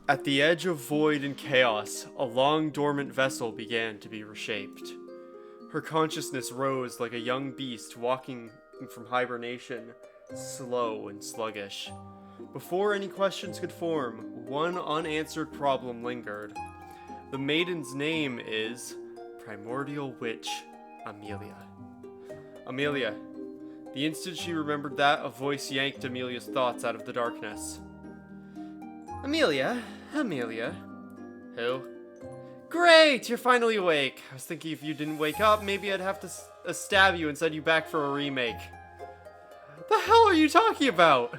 At the edge of void and chaos, a long dormant vessel began to be reshaped. Her consciousness rose like a young beast walking from hibernation, slow and sluggish. Before any questions could form, one unanswered problem lingered. The maiden's name is Primordial Witch Amelia. Amelia. The instant she remembered that, a voice yanked Amelia's thoughts out of the darkness. Amelia? Who? Great! You're finally awake! I was thinking if you didn't wake up, maybe I'd have to stab you and send you back for a remake. The hell are you talking about?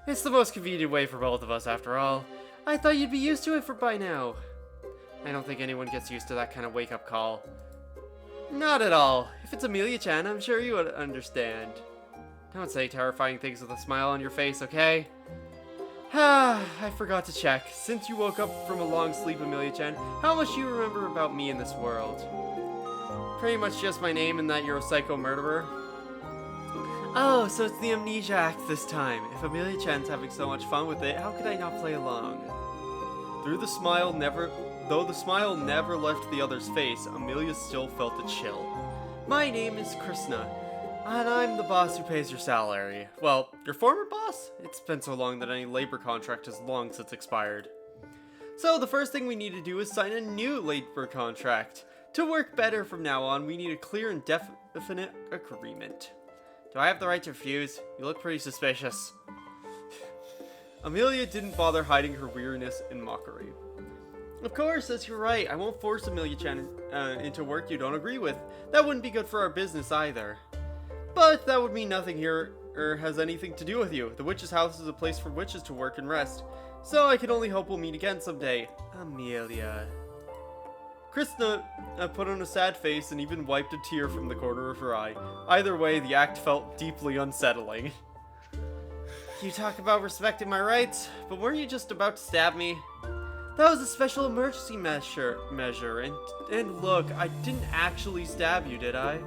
It's the most convenient way for both of us, after all. I thought you'd be used to it by now. I don't think anyone gets used to that kind of wake-up call. Not at all. If it's Amelia-chan, I'm sure you would understand. Don't say terrifying things with a smile on your face, okay? I forgot to check. Since you woke up from a long sleep, Amelia-chan, how much do you remember about me in this world? Pretty much just my name and that you're a psycho murderer. Oh, so it's the Amnesia Act this time. If Amelia-chan's having so much fun with it, how could I not play along? Though the smile never left the other's face, Amelia still felt a chill. My name is Krishna, and I'm the boss who pays your salary. Well, your former boss? It's been so long that any labor contract has long since expired. So the first thing we need to do is sign a new labor contract. To work better from now on, we need a clear and definite agreement. Do I have the right to refuse? You look pretty suspicious. Amelia didn't bother hiding her weariness in mockery. Of course, that's you're right. I won't force Amelia-chan into work you don't agree with. That wouldn't be good for our business either. But that would mean nothing here or has anything to do with you. The witch's house is a place for witches to work and rest. So I can only hope we'll meet again someday. Amelia. Krishna put on a sad face and even wiped a tear from the corner of her eye. Either way, the act felt deeply unsettling. You talk about respecting my rights, but weren't you just about to stab me? That was a special emergency measure, and look, I didn't actually stab you, did I?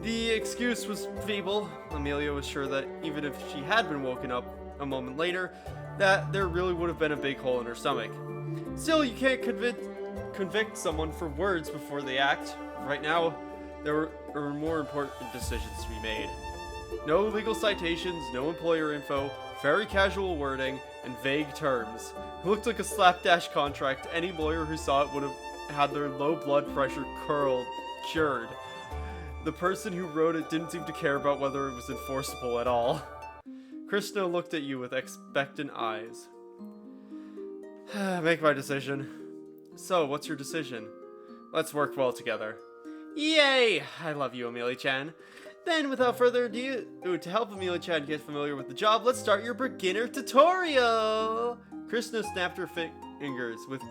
The excuse was feeble. Amelia was sure that even if she had been woken up a moment later, that there really would have been a big hole in her stomach. Still, you can't convict someone for words before they act. Right now, there are more important decisions to be made. No legal citations, no employer info, very casual wording, and vague terms. It looked like a slapdash contract. Any lawyer who saw it would have had their low blood pressure cured. The person who wrote it didn't seem to care about whether it was enforceable at all. Krishna looked at you with expectant eyes. Make my decision. So, what's your decision? Let's work well together. Yay! I love you, Amelia-chan. Then, without further ado, to help Amelia-chan get familiar with the job, let's start your beginner tutorial! Krishna snapped her fingers. With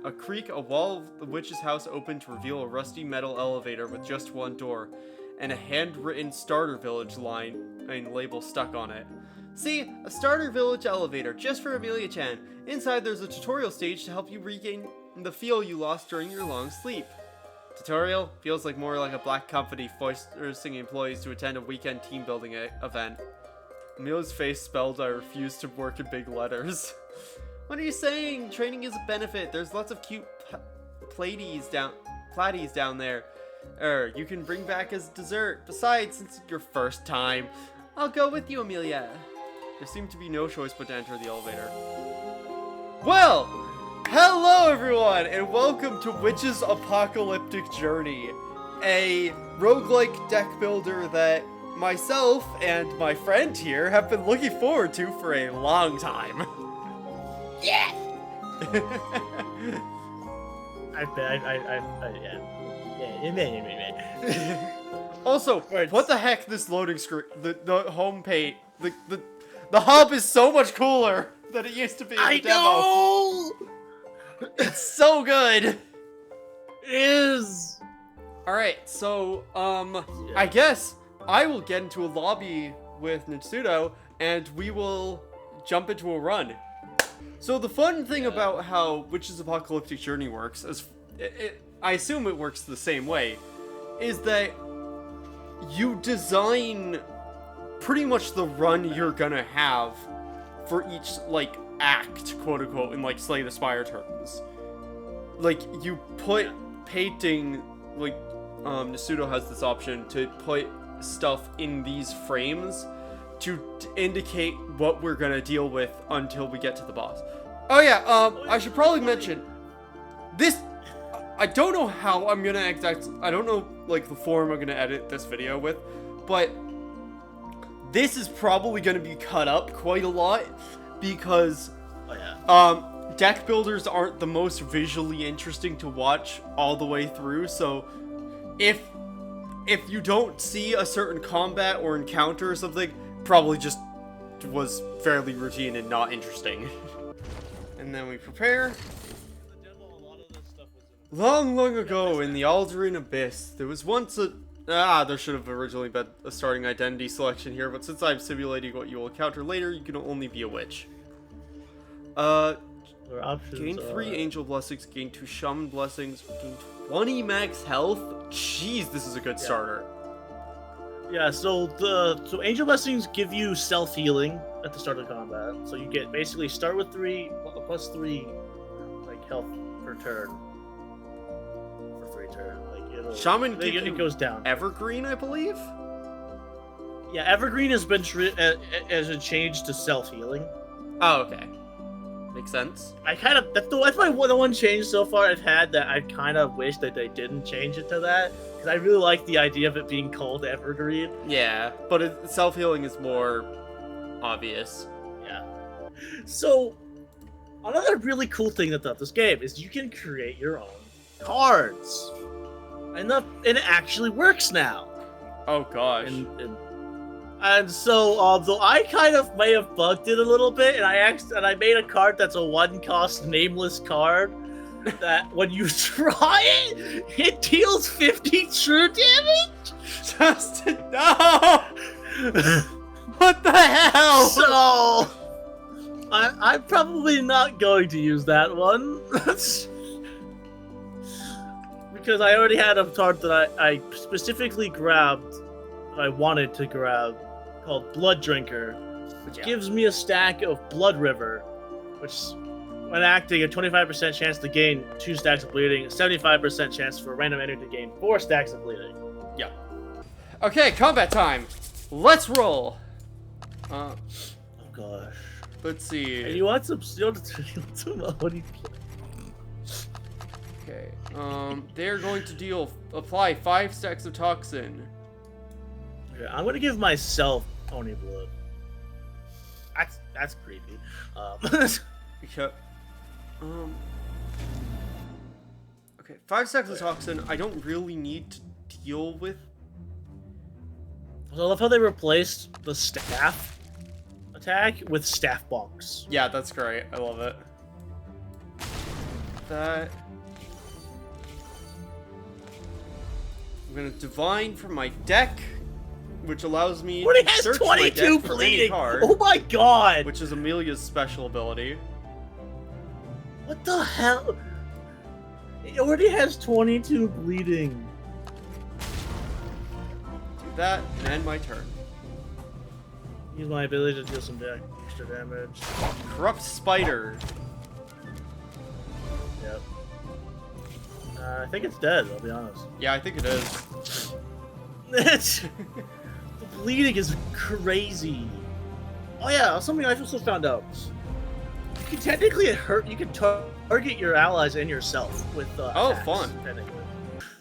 a creak, a wall of the witch's house opened to reveal a rusty metal elevator with just one door, and a handwritten Starter Village line and label stuck on it. See, a Starter Village elevator, just for Amelia-chan. Inside there's a tutorial stage to help you regain the feel you lost during your long sleep. Tutorial feels like more like a black company forcing employees to attend a weekend team building event. Amelia's face spelled I refuse to work in big letters. What are you saying? Training is a benefit. There's lots of cute platies down there. You can bring back as dessert. Besides, since it's your first time, I'll go with you, Amelia. There seemed to be no choice but to enter the elevator. Well, hello everyone, and welcome to Witch's Apocalyptic Journey, a roguelike deck builder that myself and my friend here have been looking forward to for a long time. Yes! Also, what the heck, this loading screen, the home page, the hub is so much cooler than it used to be in the demo. I know! It's so good! It is! Alright, so, I guess I will get into a lobby with Nitsudo, and we will jump into a run. So the fun thing about how Witch's Apocalyptic Journey works, is I assume it works the same way, is that you design pretty much the run you're gonna have for each, like, act, quote unquote, in like Slay the Spire terms. Like, you put painting, like, Nasudo has this option to put stuff in these frames to indicate what we're gonna deal with until we get to the boss. Oh yeah, I should probably mention, this, I don't know how I'm gonna I don't know, like, the form I'm gonna edit this video with, but this is probably gonna be cut up quite a lot, because, deck builders aren't the most visually interesting to watch all the way through, so if you don't see a certain combat or encounter or something, probably just was fairly routine and not interesting. And then we prepare. Long, long ago in the Aldrin Abyss, there was once a... there should have originally been a starting identity selection here, but since I'm simulating what you will encounter later, you can only be a witch. Gain 3 angel blessings, gain 2 shaman blessings, gain 20 max health. Jeez, this is a good starter. Yeah, so angel blessings give you self-healing at the start of combat. So you get basically start with 3 plus 3 like health per turn. For 3 turns. Like Shaman it goes down. Evergreen, I believe? Yeah, Evergreen has been changed to self-healing. Oh, okay. Makes sense. I kind of that's the one change so far I've had that I kind of wish that they didn't change it to that, because I really like the idea of it being called Evergreen. Yeah, but self-healing is more obvious. Yeah. So another really cool thing about this game is you can create your own cards, and it actually works now. Oh gosh. And so, though I kind of may have bugged it a little bit, and I made a card that's a 1-cost nameless card that when you try it, it deals 50 true damage. Justin, no! What the hell? So, I'm probably not going to use that one. Because I already had a card that I specifically grabbed, I wanted to grab, called Blood Drinker, which gives me a stack of Blood River, which, when acting, a 25% chance to gain 2 stacks of bleeding, a 75% chance for a random enemy to gain 4 stacks of bleeding. Yeah. Okay, combat time. Let's roll. Oh gosh. Let's see. Hey, you want some? What do you? Okay. They're going to apply 5 stacks of toxin. Okay, I'm gonna give myself Oni Blood. That's creepy. Okay, 5 stacks of toxin. I don't really need to deal with. So I love how they replaced the staff attack with staff bonks. Yeah, that's great. I love it. That. I'm gonna divine from my deck, which allows me to has search 22 my deck for any bleeding. card, Oh my god! which is Amelia's special ability. What the hell? It already has 22 bleeding. Do that and end my turn. Use my ability to deal some extra damage. Corrupt Spider. Yep. I think it's dead, I'll be honest. Yeah, I think it is. The bleeding is crazy. Oh yeah, something I also found out. You can technically you can target your allies and yourself with attacks, fun. technically.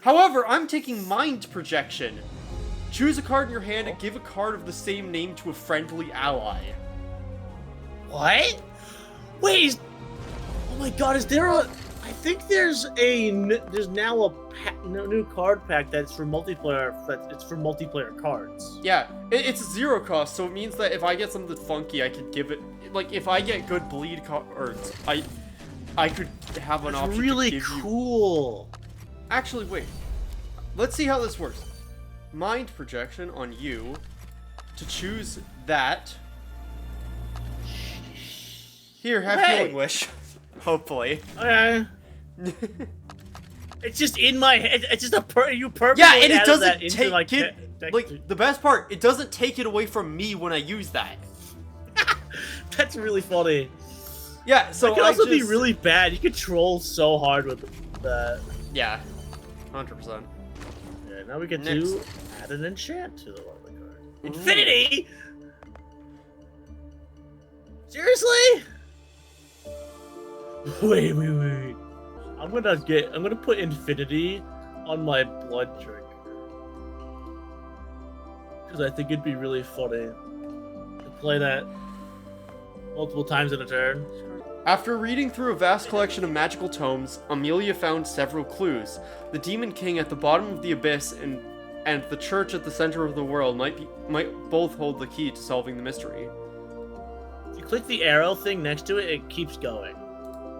However, I'm taking Mind Projection. Choose a card in your hand and give a card of the same name to a friendly ally. What? Wait, oh my god, is there a... I think there's now a new card pack that's for multiplayer. It's for multiplayer cards. Yeah, it's a 0 cost, so it means that if I get something funky, I could give it. Like if I get good bleed cards, I could have an option. Really to give cool. Actually, wait. Let's see how this works. Mind Projection on you to choose that. Here, have Healing Wish. Hopefully. Okay. It's just in my head. It's just you purposely Yeah, and it doesn't that into take my it. Like the best part, it doesn't take it away from me when I use that. That's really funny. Yeah, so it could also be really bad. You could troll so hard with that. Yeah, 100%. Yeah, now we get Next. to add an enchant to the lovely card. Infinity? Seriously? Wait. I'm gonna put infinity on my blood drinker. Because I think it'd be really funny to play that multiple times in a turn. After reading through a vast collection of magical tomes, Amelia found several clues. The Demon King at the bottom of the abyss and the church at the center of the world might both hold the key to solving the mystery. If you click the arrow thing next to it, it keeps going.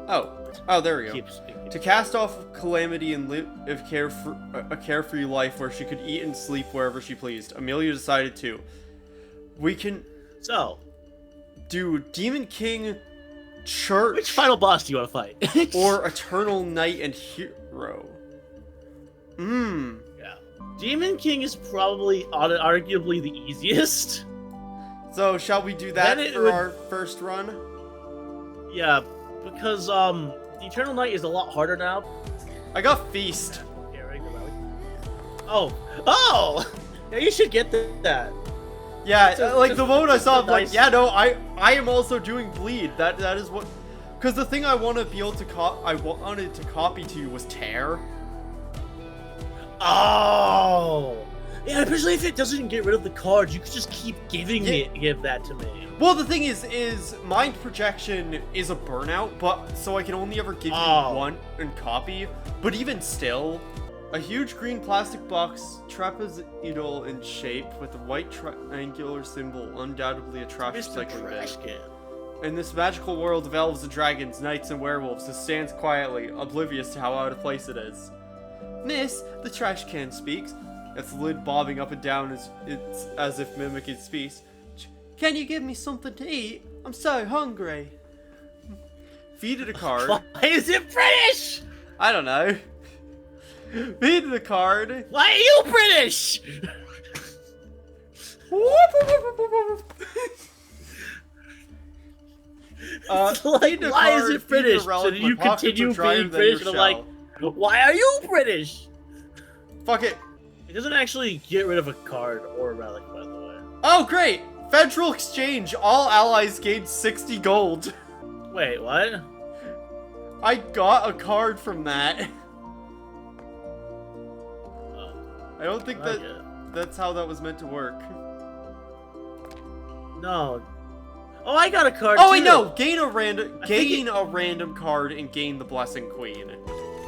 Oh, there we go. Keeps To cast off calamity and live a carefree life where she could eat and sleep wherever she pleased, Amelia decided to. We can So, do Demon King, Church, which final boss do you want to fight? or Eternal Knight and Hero? Yeah. Demon King is probably arguably the easiest. So, shall we do that Then it for would- our first run? Yeah, because the Eternal Knight is a lot harder now. I got Feast. Yeah, right, Oh! Yeah, you should get that. Yeah, Just- like the moment I saw, I'm like, nice- yeah, no, I am also doing Bleed. That is what, because the thing I want to be able to I wanted to copy to you was Tear. Oh! Yeah, especially if it doesn't get rid of the cards, you could just keep giving give that to me. Well, the thing is Mind Projection is a burnout, but so I can only ever give you one and copy. But even still, a huge green plastic box, trapezoidal in shape, with a white triangular symbol, undoubtedly a trash recycling bin. In this magical world of elves and dragons, knights and werewolves, it stands quietly, oblivious to how out of place it is. Miss, the trash can speaks, its lid bobbing up and down as if mimicking speech. Can you give me something to eat? I'm so hungry. Feed it a card. Why is it British? I don't know. Feed it a card. Why are you British? Feed it a why is card, it feed British? a relic, So my you pockets continue are drier being than British, your and I'm like, shell. why are you British? Fuck it. It doesn't actually get rid of a card or a relic, by the way. Oh, great! Federal Exchange. All allies gain 60 gold. Wait, what? I got a card from that. I don't think that's how that was meant to work. No. Oh, I got a card. Oh wait, too. no! Gain a random card and gain the Blessing Queen.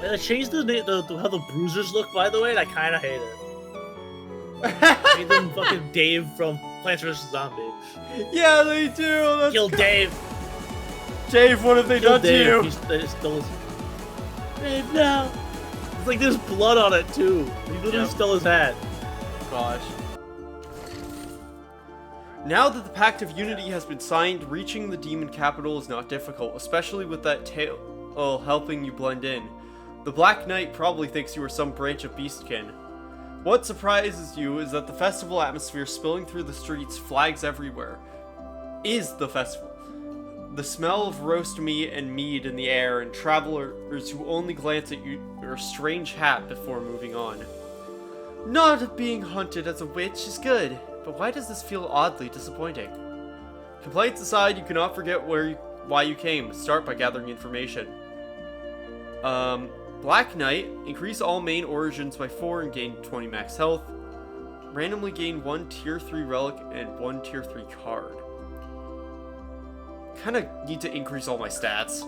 I changed how the bruisers look, by the way, and I kind of hate it. Made them fucking Dave from Plants vs. Zombies. Yeah, they do. That's Kill Dave. Dave, what have they Kill done Dave. to you? They stole his... Dave, no. It's like there's blood on it too. He literally stole his hat. Gosh. Now that the Pact of Unity has been signed, reaching the demon capital is not difficult, especially with that tail helping you blend in. The Black Knight probably thinks you are some branch of Beastkin. What surprises you is that the festival atmosphere spilling through the streets, flags everywhere, is the festival. The smell of roast meat and mead in the air, and travelers who only glance at your strange hat before moving on. Not being hunted as a witch is good, but why does this feel oddly disappointing? Complaints aside, you cannot forget why you came. Start by gathering information. Black Knight, increase all main origins by 4 and gain 20 max health. Randomly gain 1 tier 3 relic and 1 tier 3 card. Kinda need to increase all my stats.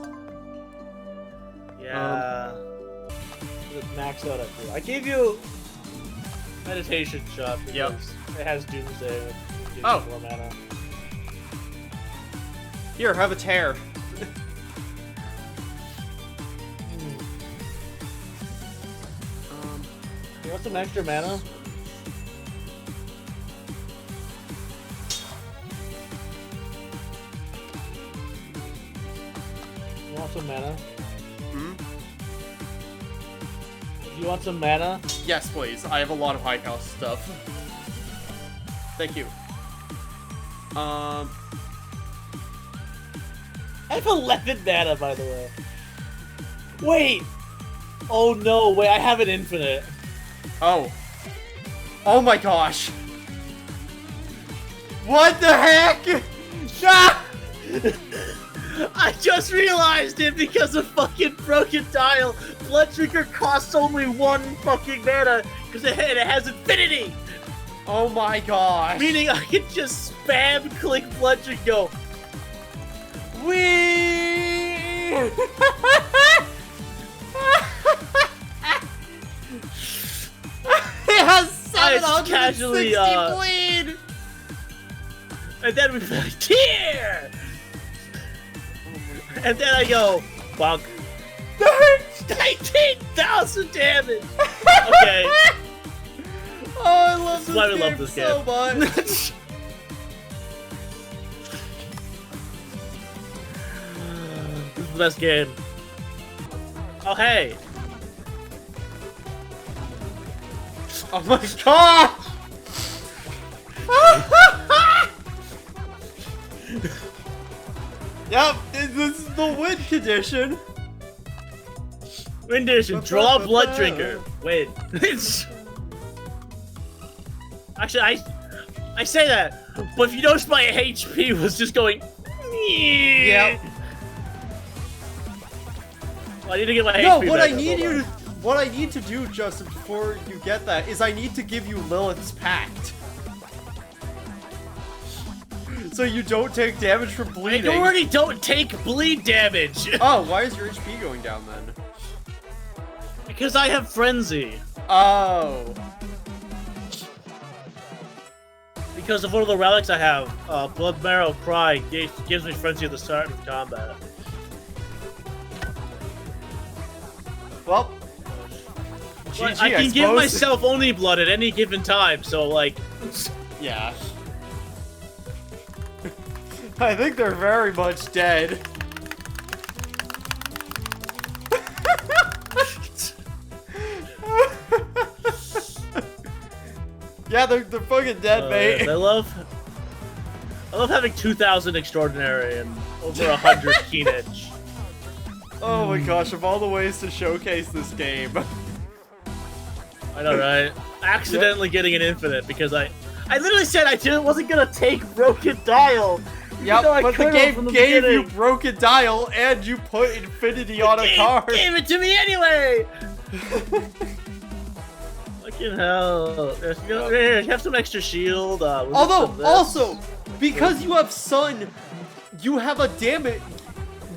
Yeah. Max out at 3. I gave you meditation shot because it has Doomsday. Which gives Oh. you more mana. Here, have a tear. You want some extra mana? You want some mana? Hmm? You want some mana? Yes, please. I have a lot of high cost stuff. Thank you. I have 11 mana, by the way. Wait! Oh no, wait, I have an infinite. Oh. Oh my gosh. What the heck? Ah! I just realized it because of fucking Broken Dial. Blood Drinker costs only 1 fucking mana because it has infinity. Oh my gosh. Meaning I can just spam click Blood Drink go. Wee! It has 760 casually, bleed! And then we like, here! And then I go, bonk. 19,000 damage! Okay. Oh, I love This is why we this love game this so game. much. This is the best game. Oh, hey! Oh my god! Yep, this is the win condition. Win condition, draw Blood Drinker. Win. Actually, I say that, but if you notice my HP was just going... Yep. Well, I need to get my No, HP what back I up, need hold you on. to, what I need to do, Justin, before you get that, is I need to give you Lilith's Pact. So you don't take damage from I bleeding. already don't take bleed damage! Oh, why is your HP going down then? Because I have Frenzy. Oh. Because of one of the relics I have, Blood Marrow Cry gives me Frenzy at the start of combat. Well. But GG, I can give suppose. myself only blood at any given time, so like... Yeah. I think they're very much dead. Yeah, they're fucking dead, mate. I love having 2,000 Extraordinary and over 100 Keenage. Oh my gosh, of all the ways to showcase this game. I know, right? Accidentally getting an infinite because I literally said I wasn't gonna take Broken Dial. Yep, though I but the could've game from the gave you beginning. Broken Dial and you put Infinity on a card. Gave it to me anyway. Fucking hell! Here, have some extra shield. Although, also, because you have Sun, you have a damage.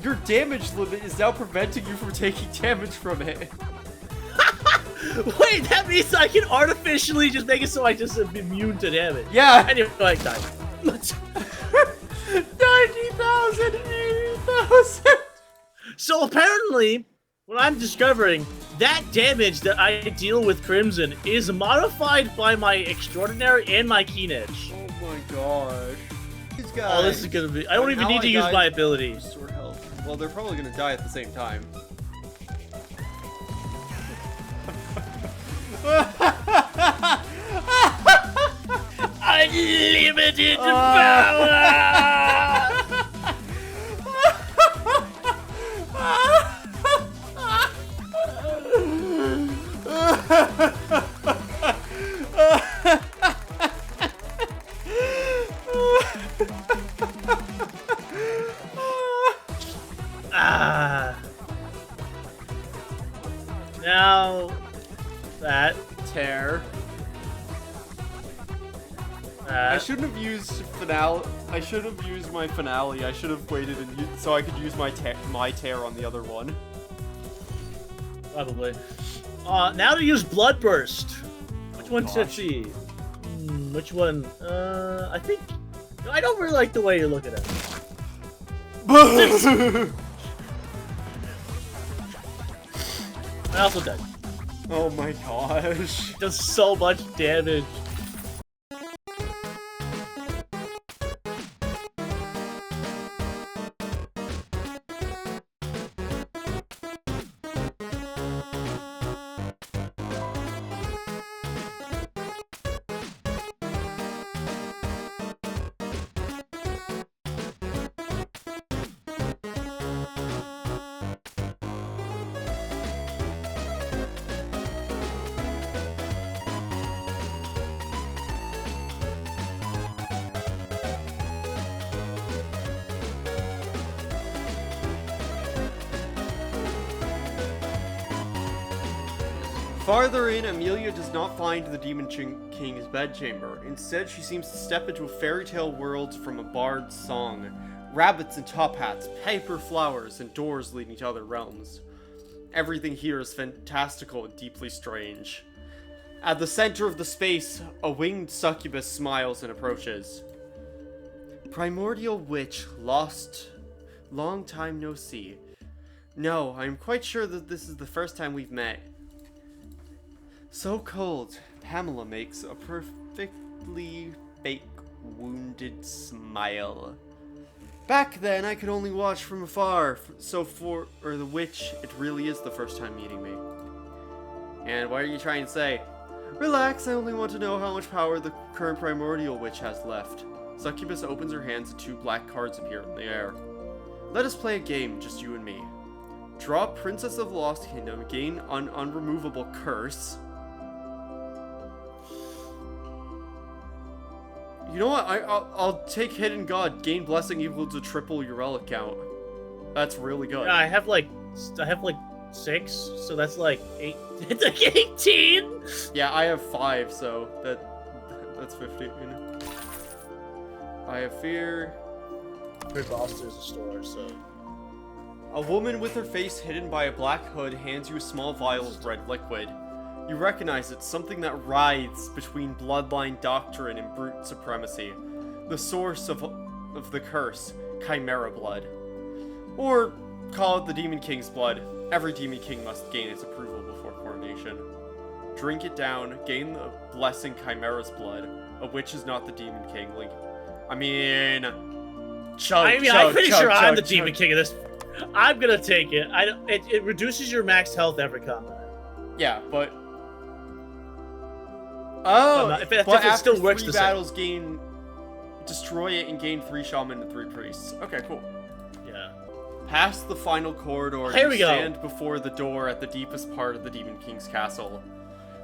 Your damage limit is now preventing you from taking damage from it. Wait, that means I can artificially just make it so I just am immune to damage. Yeah. Anyway, like die. 90,000, 80,000. So apparently, what I'm discovering, that damage that I deal with Crimson is modified by my Extraordinary and my Keenage. Oh my gosh. These guys. Oh, this is gonna be. I don't even need to use my abilities. Restore health. Well, they're probably gonna die at the same time. Unlimited power! Now that Tear. I shouldn't have used finale. I should have used my finale. I should have waited so I could use my tear on the other one. Probably. Now to use Bloodburst. Which one should Gosh. see? Which one? I think. I don't really like the way you're looking at it. I also died. Oh my gosh. It does so much damage. Farther in, Amelia does not find the Demon King's bedchamber. Instead, she seems to step into a fairy tale world from a bard's song. Rabbits and top hats, paper flowers, and doors leading to other realms. Everything here is fantastical and deeply strange. At the center of the space, a winged succubus smiles and approaches. Primordial witch, lost, long time no see. No, I'm quite sure that this is the first time we've met. So cold, Pamela makes a perfectly fake, wounded smile. Back then, I could only watch from afar, so for the witch, it really is the first time meeting me. And what are you trying to say? Relax, I only want to know how much power the current primordial witch has left. Succubus opens her hands and 2 black cards appear in the air. Let us play a game, just you and me. Draw Princess of the Lost Kingdom, gain an unremovable curse. You know what? I'll take Hidden God. Gain blessing equal to triple your relic count. That's really good. Yeah, I have like 6, so that's like 8. It's like 18. Yeah, I have 5, so that's 15. I have fear. Her boss is a store, so. A woman with her face hidden by a black hood hands you a small vial of red liquid. You recognize it's something that writhes between bloodline doctrine and brute supremacy. The source of the curse, Chimera blood. Or call it the Demon King's blood. Every Demon King must gain its approval before coronation. Drink it down, gain the blessing Chimera's blood. A witch is not the Demon King, like... I mean... I'm pretty sure I'm the Demon King of this. I'm gonna take it. It reduces your max health every combat. Yeah, but... Oh, if it still works 3 battles, destroy it and gain 3 shaman and 3 priests. Okay, cool. Yeah. Past the final corridor, Here you we go. stand before the door at the deepest part of the Demon King's castle.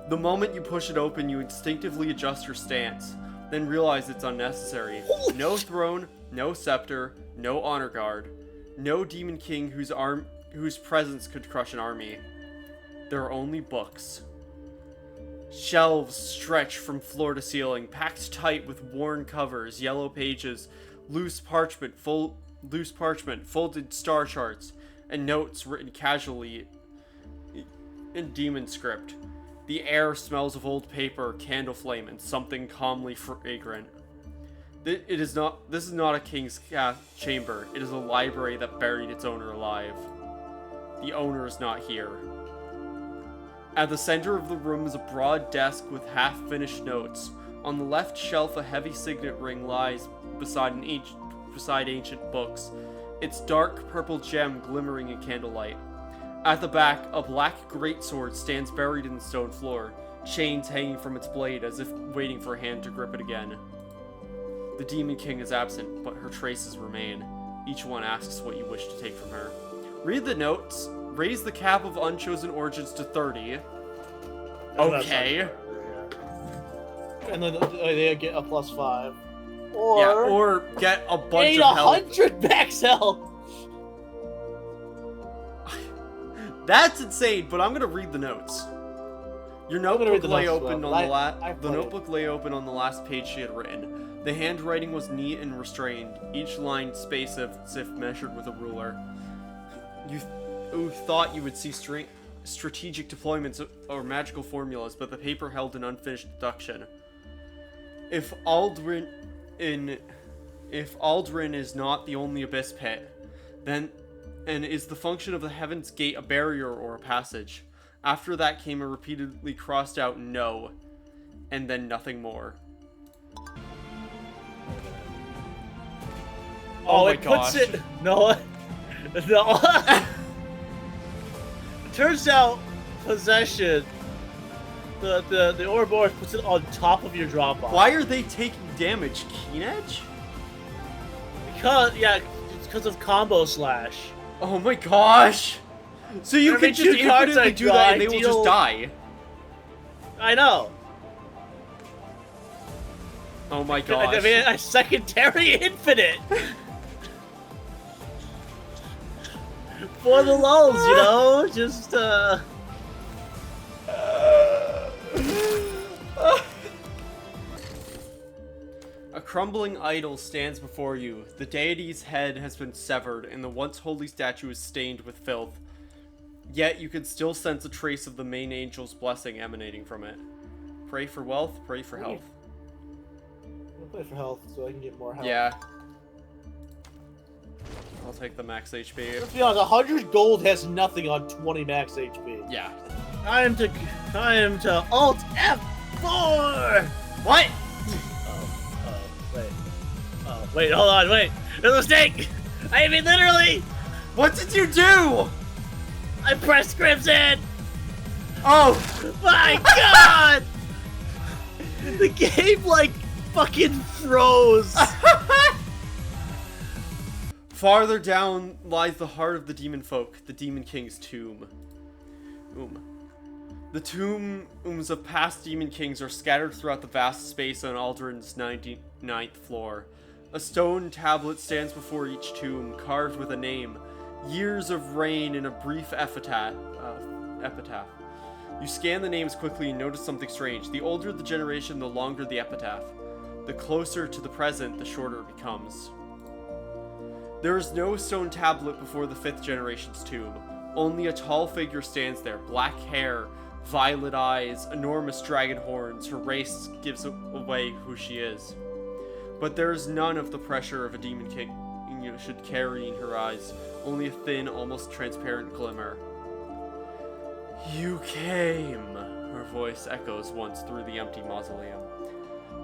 The moment you push it open, you instinctively adjust your stance, then realize it's unnecessary. No throne, no scepter, no honor guard, no Demon King whose presence could crush an army. There are only books. Shelves stretch from floor to ceiling, packed tight with worn covers, yellow pages, loose parchment, folded star charts, and notes written casually in demon script. The air smells of old paper, candle flame, and something calmly fragrant. This is not a king's chamber. It is a library that buried its owner alive. The owner is not here. At the center of the room is a broad desk with half-finished notes. On the left shelf, a heavy signet ring lies beside ancient books, its dark purple gem glimmering in candlelight. At the back, a black greatsword stands buried in the stone floor, chains hanging from its blade as if waiting for a hand to grip it again. The Demon King is absent, but her traces remain. Each one asks what you wish to take from her. Read the notes. Raise the cap of Unchosen Origins to 30. Okay. And then they get a +5. Or get a bunch of health. 800 max health! That's insane, but I'm gonna read the notes. Your notebook lay open on the notebook lay open on the last page she had written. The handwriting was neat and restrained, each line spaced as if measured with a ruler. You thought you would see strategic deployments or magical formulas, but the paper held an unfinished deduction. If Aldrin is not the only abyss pit, then is the function of the Heaven's Gate a barrier or a passage? After that came a repeatedly crossed out no, and then nothing more. Oh my it gosh. puts it... No. No. Turns out, possession, the Ouroboros puts it on top of your drop box. Why are they taking damage? Keen Edge? Because of combo slash. Oh my gosh! So you Every can just 2 cards infinitely I do draw, that and I they will just deal- die. I know. Oh my gosh. I mean, I secondary infinite. For the lulz, you know? Just, crumbling idol stands before you. The deity's head has been severed, and the once holy statue is stained with filth. Yet you can still sense a trace of the main angel's blessing emanating from it. Pray for wealth, pray for health. I'll play for health so I can get more health. Yeah. I'll take the max HP. Let's be honest, 100 gold has nothing on 20 max HP. Yeah. Time to Alt F4! What? Wait, hold on, wait. There's a mistake! I mean, literally! What did you do? I pressed Crimson! Oh! My god! The game, like, fucking froze. Farther down lies the heart of the demon folk, the Demon King's tomb. The tombs of past demon kings are scattered throughout the vast space on Aldrin's 99th floor. A stone tablet stands before each tomb, carved with a name, years of reign, and a brief epitaph. You scan the names quickly and notice something strange. The older the generation, the longer the epitaph. The closer to the present, the shorter it becomes. There is no stone tablet before the 5th generation's tomb. Only a tall figure stands there, black hair, violet eyes, enormous dragon horns. Her race gives away who she is. But there is none of the pressure of a demon king should carry in her eyes, only a thin, almost transparent glimmer. You came, her voice echoes once through the empty mausoleum.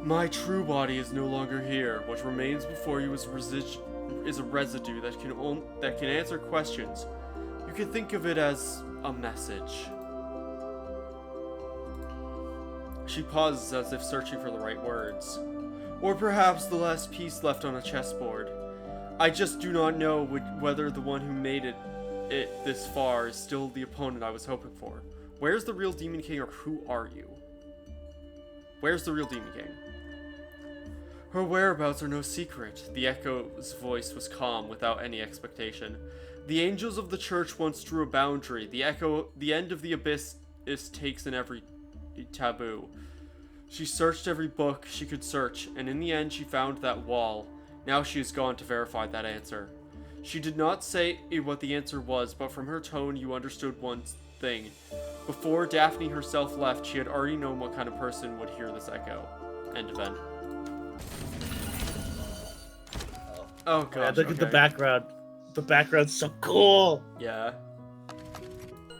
My true body is no longer here. What remains before you is a residue that can answer questions. You can think of it as a message. She pauses as if searching for the right words. Or perhaps the last piece left on a chessboard. I just do not know whether the one who made it this far is still the opponent I was hoping for. Where's the real Demon King, or who are you? Where's the real Demon King? Her whereabouts are no secret. The echo's voice was calm, without any expectation. The angels of the church once drew a boundary. The end of the abyss takes in every taboo. She searched every book she could search, and in the end she found that wall. Now she is gone to verify that answer. She did not say what the answer was, but from her tone you understood one thing. Before Daphne herself left, she had already known what kind of person would hear this echo. End of end. Oh god. Yeah, look at the background. The background's so cool. Yeah.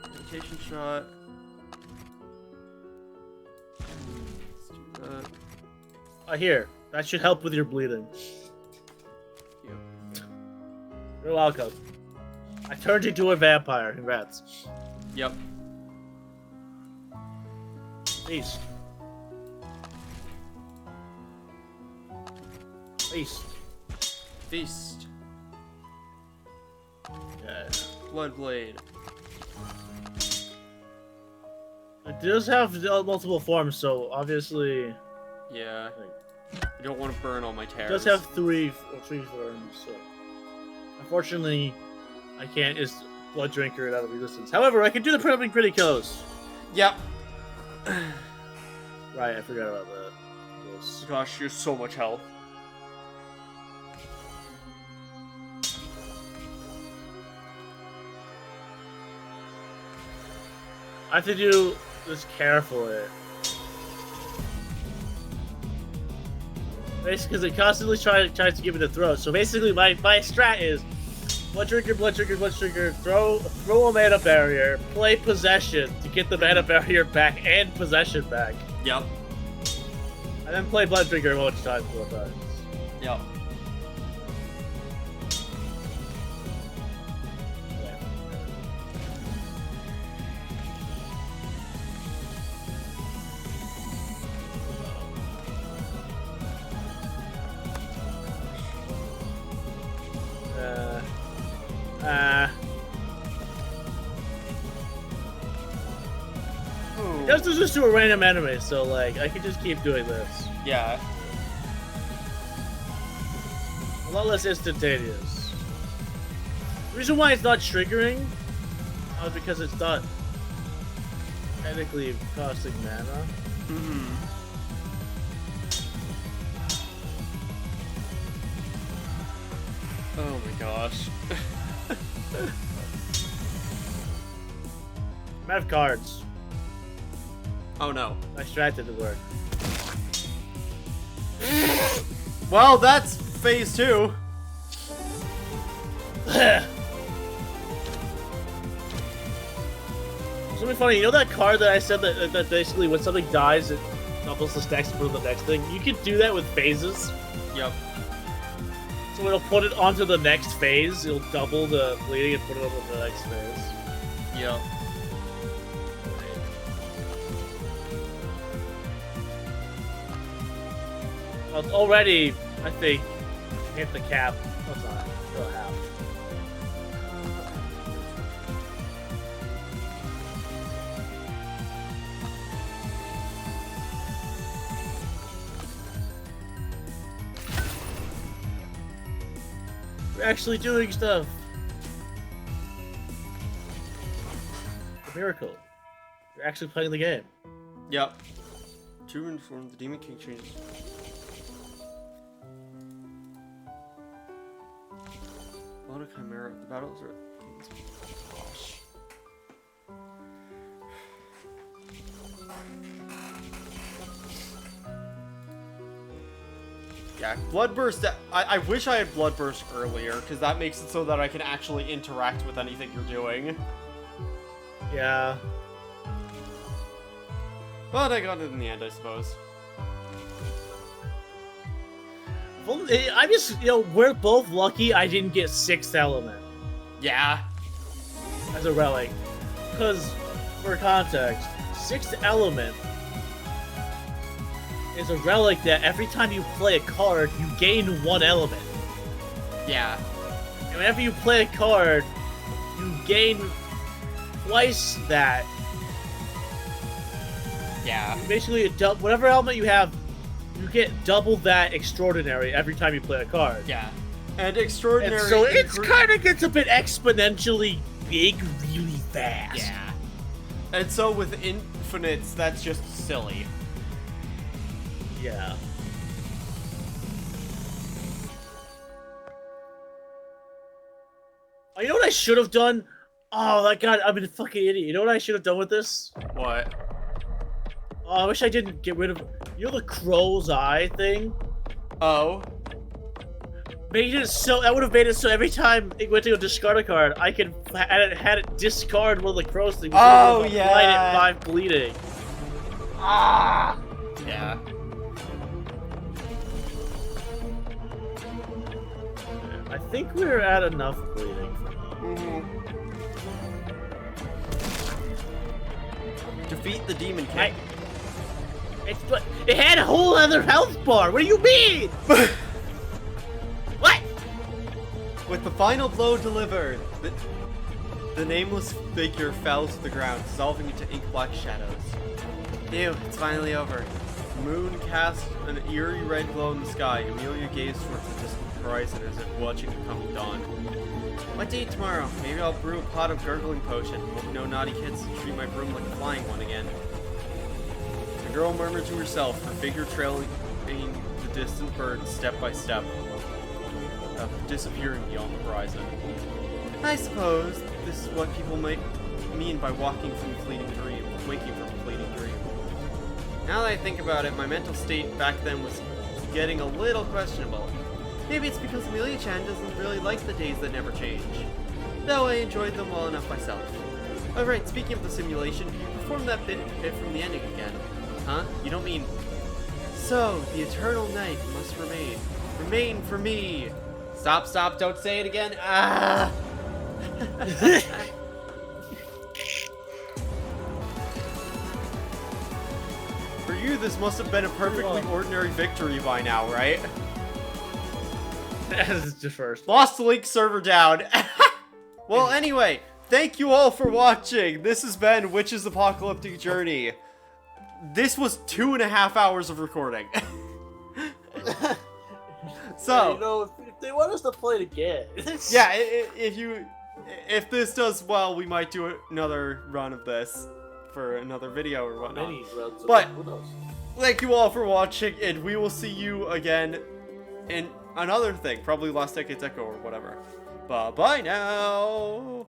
Meditation shot. Let's do that. Here. That should help with your bleeding. Yep. You're welcome. I turned into a vampire. Congrats. Yep. Feast. Feast. Feast. Yeah. Bloodblade. It does have multiple forms, so obviously. Yeah. I don't want to burn all my It tears. does have three forms, so. Unfortunately, I can't just blood drinker it out of resistance. However, I can do the pretty close. Yep. Right, I forgot about that. Yes. Gosh, you're so much health. I have to do this carefully. Basically, because it constantly tries to give it a throw. So basically, my strat is blood trigger, throw a mana barrier, play possession to get the mana barrier back and possession back, Yep. and then play blood trigger a bunch of times, 4 times. Yep. It does this to a random enemy, so like I can just keep doing this. Yeah. A lot less instantaneous. The reason why it's not triggering is because it's not technically costing mana. Mm-hmm. Oh my gosh. I have cards. Oh no. My strat didn't work. Well, that's phase 2. Something funny, you know that card that I said that basically when something dies, it doubles the stacks to put on the next thing? You can do that with phases. Yep. So it'll put it onto the next phase, it'll double the bleeding and put it on the next phase. Yep. Well, already, I think, hit the cap. What's not? Still half. We're actually doing stuff. A miracle. We're actually playing the game. Yep. To inform the Demon King changes. A lot of Chimera. The battles are. Gosh. Yeah, Bloodburst. I wish I had Bloodburst earlier, because that makes it so that I can actually interact with anything you're doing. Yeah. But I got it in the end, I suppose. Well, I'm just, we're both lucky I didn't get 6th element Yeah. as a relic. Because, for context, 6th element is a relic that every time you play a card, you gain 1 element. Yeah. And whenever you play a card, you gain twice that. Yeah. Basically, whatever element you have, you get double that extraordinary every time you play a card. Yeah. And extraordinary. And so it kind of gets a bit exponentially big really fast. Yeah. And so with infinites, that's just silly. Yeah. Oh, you know what I should have done? Oh my god, I'm a fucking idiot. You know what I should have done with this? What? Oh, I wish I didn't get rid of... You know the crow's eye thing? Oh. Made it so... That would have made it so every time it went to go discard a card, I could had it discard one of the crow's things. Oh, yeah. Blind at 5 bleeding. Ah! Yeah. I think we're at enough bleeding. Defeat the Demon King. It had a whole other health bar. What do you mean? What? With the final blow delivered, the nameless figure fell to the ground, dissolving into ink-black shadows. Ew, it's finally over. The moon cast an eerie red glow in the sky. Amelia gazed towards the distant horizon as if watching the coming dawn. What to eat tomorrow? Maybe I'll brew a pot of gurgling potion. Hope no naughty kids treat my broom like a flying one again. The girl murmured to herself, her figure trailing the distant bird step by step, disappearing beyond the horizon. I suppose this is what people might mean by waking from a fleeting dream. Now that I think about it, my mental state back then was getting a little questionable. Maybe it's because Amelia-chan doesn't really like the days that never change. Though I enjoyed them well enough myself. Alright, speaking of the simulation, can you perform that bit from the ending again? Huh? You don't mean... So, the eternal night must remain. Remain for me! Stop, don't say it again! Ah! For you, this must have been a perfectly ordinary victory by now, right? This is just first. Lost Link server down. Well, anyway, thank you all for watching. This has been Witch's Apocalyptic Journey. This was 2.5 hours of recording. So, if they want us to play it again. yeah, if this does well, we might do another run of this for another video or whatnot. But thank you all for watching, and we will see you again in another thing, probably Last Decade Echo or whatever. Bye bye now.